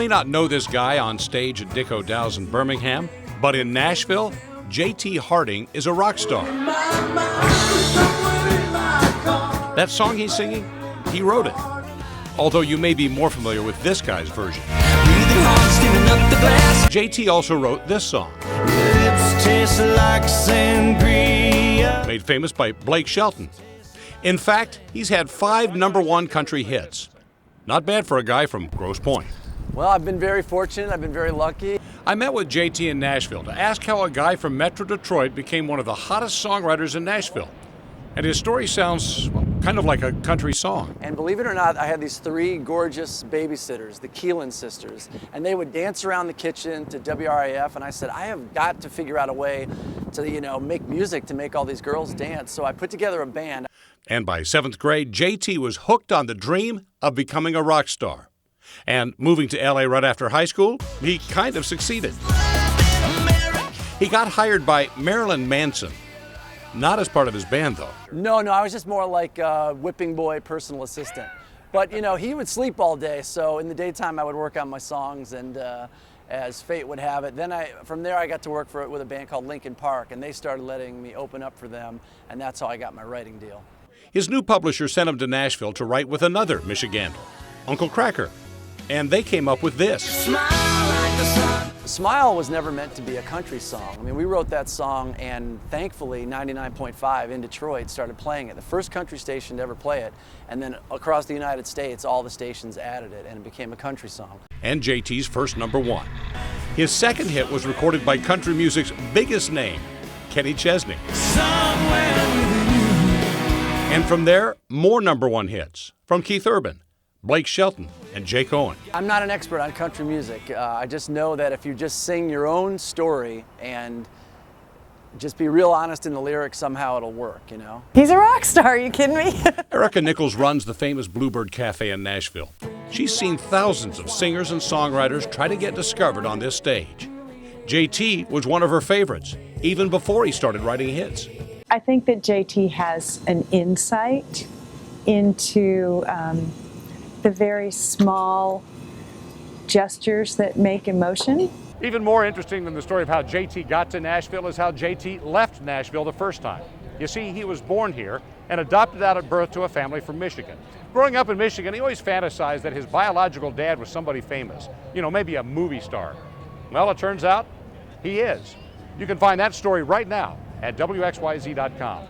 may not know this guy on stage at Dick O'Dow's in Birmingham, but in Nashville, J.T. Harding is a rock star. That song he's singing, he wrote it. Although you may be more familiar with this guy's version. J.T. also wrote this song, made famous by Blake Shelton. In fact, he's had 5 #1 country hits. Not bad for a guy from Grosse Pointe. Well, I've been very fortunate. I've been very lucky. I met with J.T. in Nashville to ask how a guy from Metro Detroit became one of the hottest songwriters in Nashville. And his story sounds kind of like a country song. And believe it or not, I had these 3 gorgeous babysitters, the Keelan sisters, and they would dance around the kitchen to WRAF, and I said, I have got to figure out a way to, make music to make all these girls dance. So I put together a band. And by 7th grade, J.T. was hooked on the dream of becoming a rock star. And moving to L.A. right after high school, he kind of succeeded. He got hired by Marilyn Manson. Not as part of his band, though. No, I was just more like a whipping boy personal assistant. But, he would sleep all day, so in the daytime I would work on my songs, and as fate would have it, then from there I got to work with a band called Linkin Park, and they started letting me open up for them, and that's how I got my writing deal. His new publisher sent him to Nashville to write with another Michigander, Uncle Kracker, and they came up with this. Smile was never meant to be a country song. I mean, we wrote that song, and thankfully 99.5 in Detroit started playing it. The first country station to ever play it, and then across the United States, all the stations added it, and it became a country song. And JT's first #1. His second hit was recorded by country music's biggest name, Kenny Chesney. And from there, more #1 hits from Keith Urban, Blake Shelton, and Jake Owen. I'm not an expert on country music. I just know that if you just sing your own story and just be real honest in the lyrics, somehow it'll work, He's a rock star, are you kidding me? Erica Nichols runs the famous Bluebird Cafe in Nashville. She's seen thousands of singers and songwriters try to get discovered on this stage. JT was one of her favorites, even before he started writing hits. I think that JT has an insight into the very small gestures that make emotion. Even more interesting than the story of how JT got to Nashville is how JT left Nashville the first time. You see, he was born here and adopted out at birth to a family from Michigan. Growing up in Michigan, he always fantasized that his biological dad was somebody famous, maybe a movie star. Well, it turns out he is. You can find that story right now at WXYZ.com.